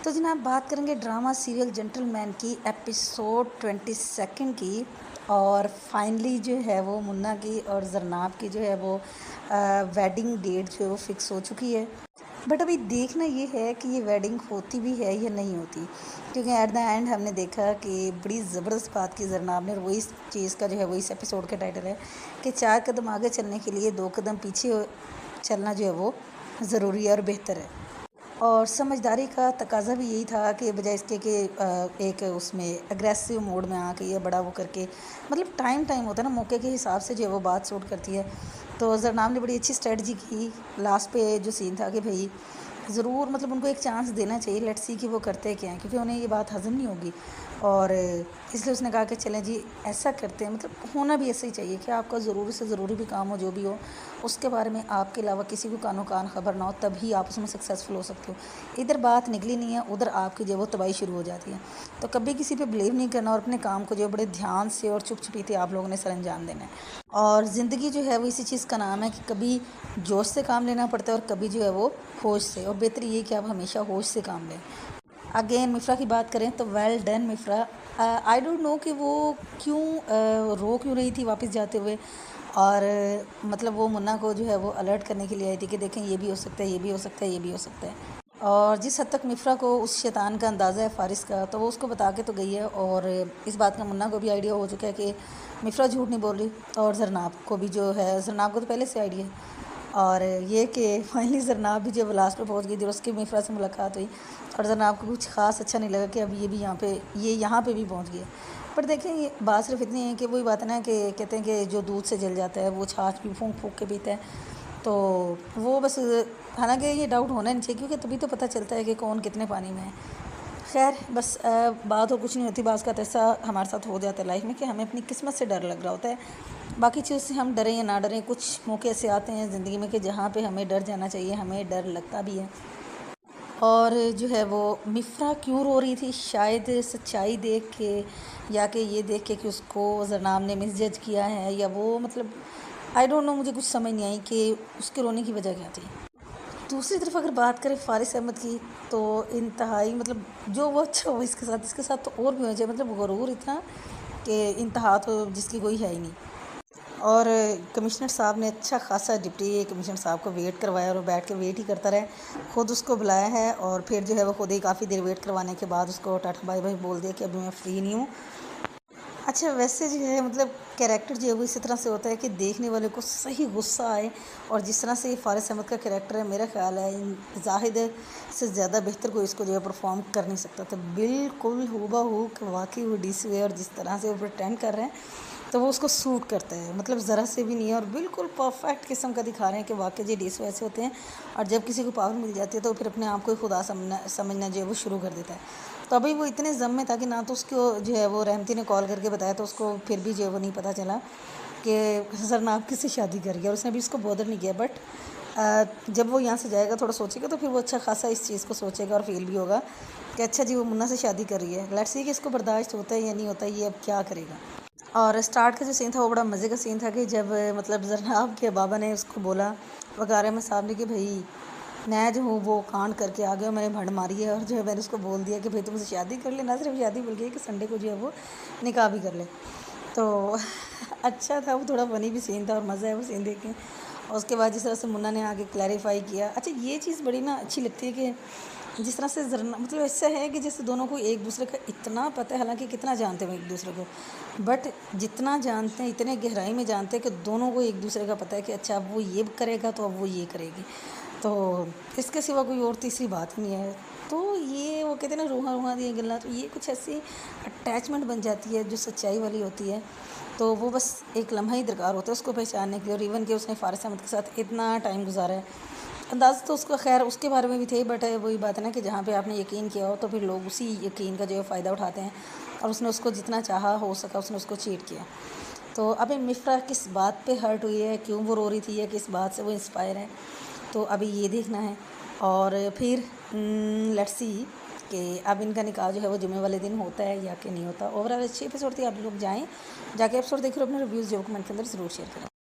तो जनाब बात करेंगे ड्रामा सीरियल जेंटलमैन की एपिसोड 22 की। और फाइनली जो है वो मुन्ना की और जरनाब की जो है वो वेडिंग डेट जो है वो फिक्स हो चुकी है। बट अभी देखना ये है कि ये वेडिंग होती भी है या नहीं होती, क्योंकि एट द एंड हमने देखा कि बड़ी ज़बरदस्त बात की जरनाब ने, और वही चीज़ का जो है वो इस एपिसोड का टाइटल है कि 4 कदम आगे चलने के लिए 2 कदम पीछे चलना जो है वो ज़रूरी है और बेहतर है। और समझदारी का तकाज़ा भी यही था कि बजाय इसके कि एक उसमें एग्रेसिव मोड में आके ये बड़ा वो करके, मतलब टाइम होता है ना, मौके के हिसाब से जो है वो बात सूट करती है। तो जरनाब ने बड़ी अच्छी स्ट्रेटजी की। लास्ट पे जो सीन था कि भाई ज़रूर मतलब उनको एक चांस देना चाहिए, लेट्स सी कि वो करते क्या हैं, क्योंकि उन्हें ये बात हज़म नहीं होगी। और इसलिए उसने कहा कि चलें जी ऐसा करते हैं, मतलब होना भी ऐसा ही चाहिए कि आपका ज़रूरी से ज़रूरी भी काम हो, जो भी हो उसके बारे में आपके अलावा किसी को कानो कान खबर ना हो, तभी आप उसमें सक्सेसफुल हो सकते हो। इधर बात निकली नहीं है, उधर आपकी जो वो तबाही शुरू हो जाती है। तो कभी किसी पे बिलीव नहीं करना और अपने काम को जो बड़े ध्यान से और चुप-चुपीते आप लोगों ने सरअंजाम देना है। और ज़िंदगी जो है वो इसी चीज़ का नाम है कि कभी जोश से काम लेना पड़ता है और कभी जो है वो होश से, और बेहतर ये कि आप हमेशा होश से काम लें। अगेन मिफ्रा की बात करें तो वेल डन मिफ्रा। आई डोंट नो कि वो क्यों रो क्यों रही थी वापस जाते हुए। और मतलब वो मुन्ना को जो है वो अलर्ट करने के लिए आई थी कि देखें ये भी हो सकता है, ये भी हो सकता है, ये भी हो सकता है। और जिस हद तक मिफ्रा को उस शैतान का अंदाज़ा है फारिस का, तो वो उसको बता के तो गई है। और इस बात का मुन्ना को भी आइडिया हो चुका है कि मिफ्रा झूठ नहीं बोल रही, और जरनाब को भी जो है, जरनाब को तो पहले से आइडिया है। और ये कि फाइनली जरनाब भी जब लास्ट पे पहुंच गई थी, उसकी मिफ्रा से मुलाकात हुई और जरनाब को कुछ ख़ास अच्छा नहीं लगा कि अब ये भी यहाँ पे भी पहुंच गया। पर देखें ये बात सिर्फ इतनी है कि वही बात है ना कि कहते हैं कि जो दूध से जल जाता है वो छाछ भी फूंक फूंक के पीता है। तो वो बस, हालांकि ये डाउट होना नहीं चाहिए, क्योंकि तभी तो पता चलता है कि कौन कितने पानी में है। खैर बस बात और कुछ नहीं होती, बात का तो ऐसा हमारे साथ हो जाता है लाइफ में कि हमें अपनी किस्मत से डर लग रहा होता है। बाकी चीज़ से हम डरें या ना डरें, कुछ मौके ऐसे आते हैं ज़िंदगी में कि जहाँ पे हमें डर जाना चाहिए हमें डर लगता भी है। और जो है वो मिफ्रा क्यों रो रही थी, शायद सच्चाई देख के, या कि ये देख के कि उसको जरनाब ने मिसजज किया है, या वो मतलब आई डोंट नो, मुझे कुछ समझ नहीं आई कि उसके रोने की वजह क्या थी। दूसरी तरफ अगर बात करें फ़ारिस अहमद की, तो इंतहाई मतलब जो वो अच्छा हो इसके साथ तो और भी होना चाहिए, मतलब गुरूर इतना कि इंतहा तो जिसकी कोई है ही नहीं। और कमिश्नर साहब ने अच्छा खासा डिप्टी कमिश्नर साहब को वेट करवाया, और वो बैठ के वेट ही करता रहे। ख़ुद उसको बुलाया है और फिर जो है वो खुद ही काफ़ी देर वेट करवाने के बाद उसको टाटा बाय बाय बोल दिया कि अभी मैं फ्री नहीं हूँ। अच्छा वैसे जो है मतलब कैरेक्टर जो है वो इसी तरह से होता है कि देखने वाले को सही गुस्सा आए, और जिस तरह से ये फ़ारिस अहमद का कैरेक्टर है, मेरा ख्याल है जाहिद से ज़्यादा बेहतर कोई इसको जो है परफॉर्म कर नहीं सकता था। बिल्कुल हूबहू कि वाकई वो डीसी है, और जिस तरह से वो प्रिटेंड कर रहे हैं तो वो उसको सूट करता है, मतलब ज़रा से भी नहीं है, और बिल्कुल परफेक्ट किस्म का दिखा रहे हैं कि वाकई जी डीसी ऐसे होते हैं। और जब किसी को पावर मिल जाती है तो फिर अपने आप को ही खुदा समझना जो है वो शुरू कर देता है। तो अभी वो इतने ज़म में था कि ना तो उसको जो है वो रहमती ने कॉल करके बताया, तो उसको फिर भी जो है वो नहीं पता चला कि जरनाब किससे शादी कर गया, और उसने भी उसको बॉदर नहीं किया। बट जब वो यहाँ से जाएगा थोड़ा सोचेगा तो फिर वो अच्छा खासा इस चीज़ को सोचेगा और फील भी होगा कि अच्छा जी वो मुन्ना से शादी कर रही है। लेट्स सी कि इसको बर्दाश्त होता है या नहीं होता, ये अब क्या करेगा। और स्टार्ट का जो सीन था वो बड़ा मज़े का सीन था कि जब मतलब जरनाब के बाबा ने उसको बोला वकारे में साहब ने कि भाई मैं जो हूँ वो कांड करके आ गया, मैंने भंड मारी है, और जो है मैंने उसको बोल दिया कि भाई तुम मुझसे शादी कर ले, ना सिर्फ शादी बल्कि कि संडे को जो है वो निकाह भी कर ले। तो अच्छा था, वो थोड़ा फनी भी सीन था और मज़ा है वो सीन देख के। और उसके बाद जिस तरह से मुन्ना ने आगे क्लैरिफाई किया, अच्छा ये चीज़ बड़ी ना अच्छी लगती है कि जिस तरह से जरना मतलब ऐसा है कि जैसे दोनों को एक दूसरे का इतना पता है, हालांकि कितना जानते हैं एक दूसरे को, बट जितना जानते हैं इतने गहराई में जानते हैं कि दोनों को एक दूसरे का पता है कि अच्छा अब वो ये करेगा तो अब वो ये करेगी, तो इसके सिवा कोई और तीसरी बात ही नहीं है। तो ये वो कहते हैं ना रूहा रूहा दी गल्ला, तो ये कुछ ऐसी अटैचमेंट बन जाती है जो सच्चाई वाली होती है। तो वो बस एक लम्हा ही दरकार होता है उसको पहचानने के लिए, और इवन कि उसने फ़ारिस अहमद के साथ इतना टाइम गुजारा है, अंदाज़ तो उसका खैर उसके बारे में भी थे, बट वही बात है ना कि जहाँ पे आपने यकीन किया हो तो फिर लोग उसी यकीन का जो है फ़ायदा उठाते हैं, और उसने उसको जितना चाहा हो सका उसने उसको चीट किया। तो अभी मिफ्रा किस बात पे हर्ट हुई है, क्यों वो रो रही थी, या किस बात से वो इंस्पायर है, तो अभी ये देखना है। और फिर लेट्स सी कि अब इनका निकाह जो है वो जुमे वाले दिन होता है या कि नहीं होता। ओवरऑल अच्छी एपिसोड थी, आप लोग जाएँ जाके एपिसोड देखो, अपने रिव्यूज़ जो कमेंट के अंदर ज़रूर शेयर करें।